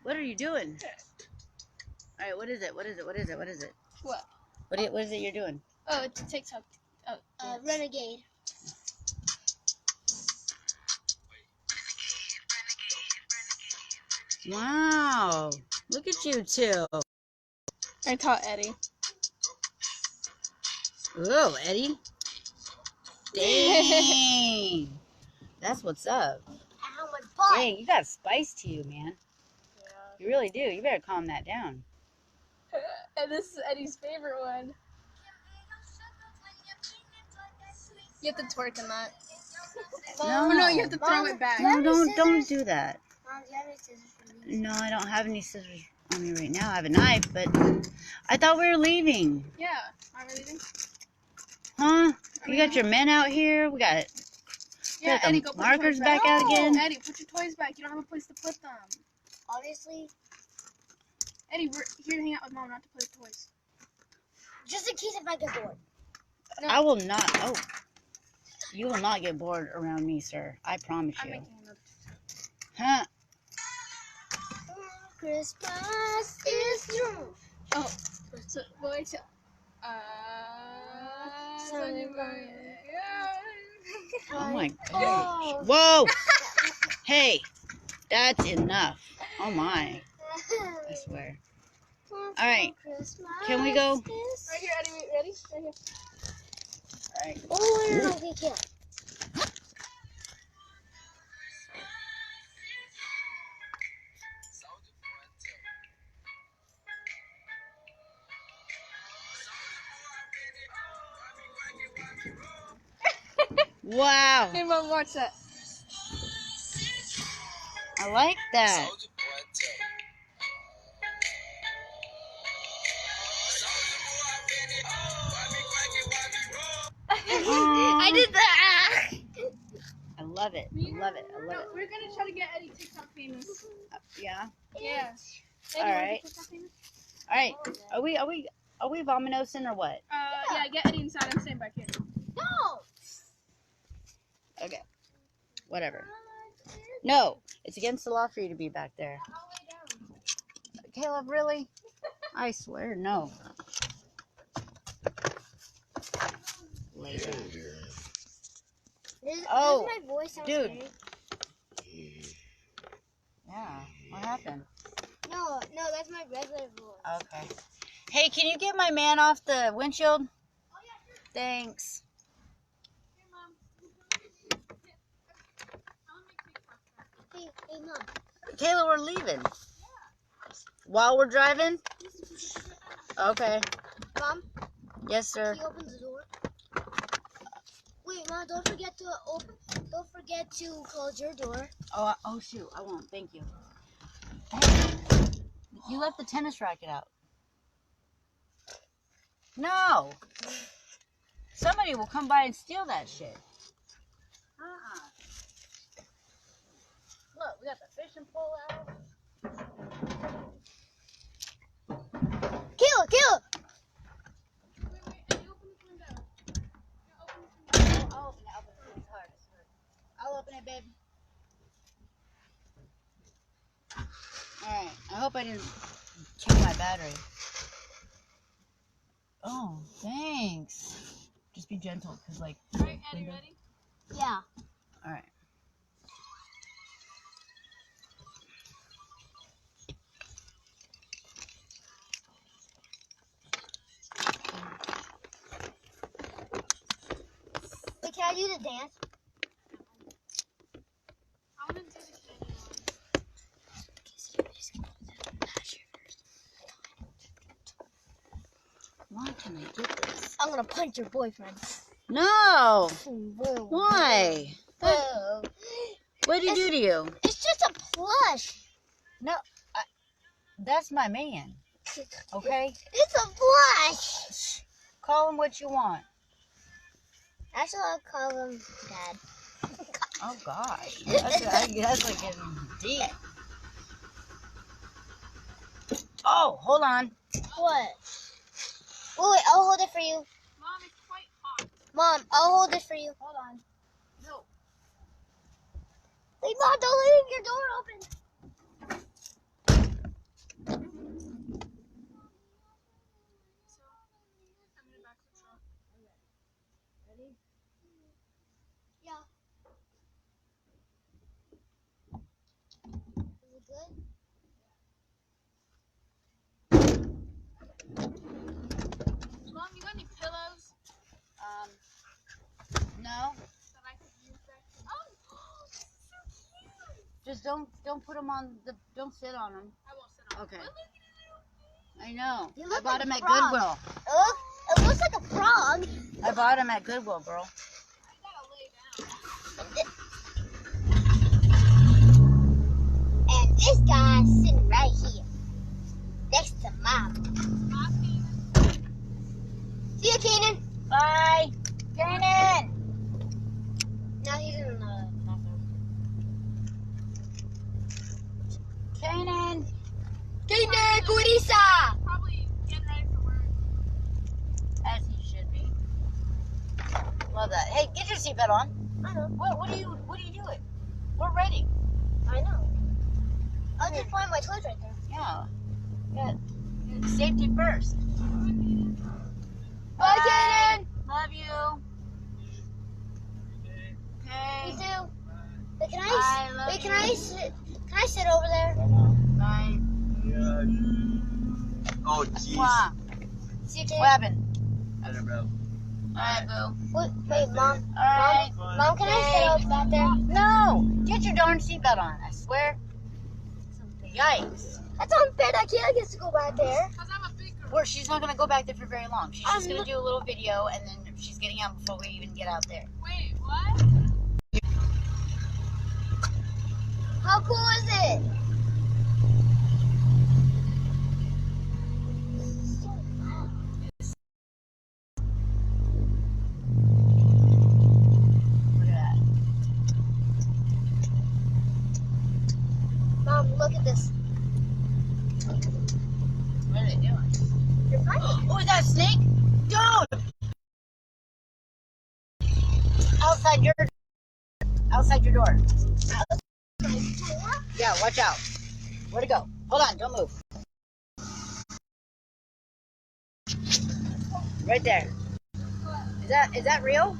What are you doing? All right, what is it? What is it? What is it? What is it? What? What is it you're doing? Oh, it's a TikTok. Oh, Renegade. Wow. Look at you two. I taught Eddie. Oh, Eddie. Dang. That's what's up. Ow, my butt. Dang, you got spice to you, man. Yeah. You really do. You better calm that down. And this is Eddie's favorite one. You have to twerk in that. No. Or no, you have to throw it back. No, don't do that. Mom, do you have any scissors for me? No, I don't have any scissors on me right now. I have a knife, but I thought we were leaving. Yeah. Are we leaving? Huh? You got your men out here? We got Yeah, the Eddie, go put your markers toys back out again? Eddie, put your toys back. You don't have a place to put them. Obviously. Eddie, we're here to hang out with Mom, not to play with toys. Just in case if I get bored. No. I will not. Oh. You will not get bored around me, sir. I promise I'm you. making another TikTok. Huh? Christmas is through. Oh, so boy, so, Oh my gosh. Oh. Whoa! Hey, that's enough. Oh my. I swear. All right. Can we go? Right here, Eddie. Ready? Right here. All right. Oh, no, we can't. Wow. Hey, Mom, watch that. I like that. I did that. I love it. I love it. I love it. We're gonna try to get Eddie TikTok famous. Yeah. Yeah. All right. All right. Are we vominosing or what? Yeah, get Eddie inside. I'm staying back here. No. Okay. Whatever. No, it's against the law for you to be back there. Caleb, really? I swear, no. Later. Oh, Does my voice sound dude. scary? Yeah. What happened? No, that's my regular voice. Okay. Hey, can you get my man off the windshield? Oh, yeah, sure. Thanks. Hey, Mom. Kayla, we're leaving. While we're driving? Okay. Mom, Yes, sir. can you open the door? Wait, Mom, don't forget to open. Don't forget to close your door. Oh shoot, I won't. Thank you. Hey, you left the tennis racket out. No. Somebody will come by and steal that shit. Look, we got the fishing pole out. Kill. Wait, Eddie, open this window. I'll open it. It's hard. I'll open it, babe. Alright, I hope I didn't kill my battery. Oh, thanks. Just be gentle, because, like... Alright, Eddie, ready? Yeah. Alright. Wait, can I do the dance? I want to do the candy one. Why can I get this? I'm gonna punch your boyfriend. No! Whoa. Why? Whoa. What did he do to you? It's just a plush. No, that's my man. Okay? It's a plush. Call him what you want. Actually, I'll call him Dad. Oh, gosh. That's like getting deep. Oh, hold on. What? Wait, I'll hold it for you. Mom, it's quite hot. Mom, I'll hold it for you. Hold on. No. Wait, Mom, don't leave your door open. Just don't put them on the. Don't sit on them. I won't sit on Okay. I know. They I look bought like them at frogs. Goodwill. It looks like a frog. I bought them at Goodwill, girl. I gotta lay down. And this guy's sitting right here, next to Mom. See you, Kanan. Bye, Kanan. Now he's in the bathroom. Kanan. Kanan, Kurisa! Probably getting ready for work. As he should be. Love that. Hey, get your seatbelt on. I know. What are you doing? We're ready. I know. I'll just find my toys right there. Yeah. Safety first. Bye, Kanan. Love you. You Okay. too. Wait, I love wait, you. can I sit over there? Bye. Oh, jeez. Wow. See you, What Kanan. I happened? don't know. Alright, boo. Wait, Mom. Alright. Mom, can I sit out back there? No! Get your darn seatbelt on, I swear. Yikes. That's unfair. That kid gets to go back there. Because I'm a big girl. Well, she's not going to go back there for very long. She's just I'm going to do a little video, and then she's getting out before we even get out there. Wait, what? How cool is it? Look at that. Mom, look at this. What are they doing? They're fighting. Oh, is that a snake? Dude! Outside your door. Yeah, watch out. Where'd it go? Hold on, don't move. Right there. Is that real?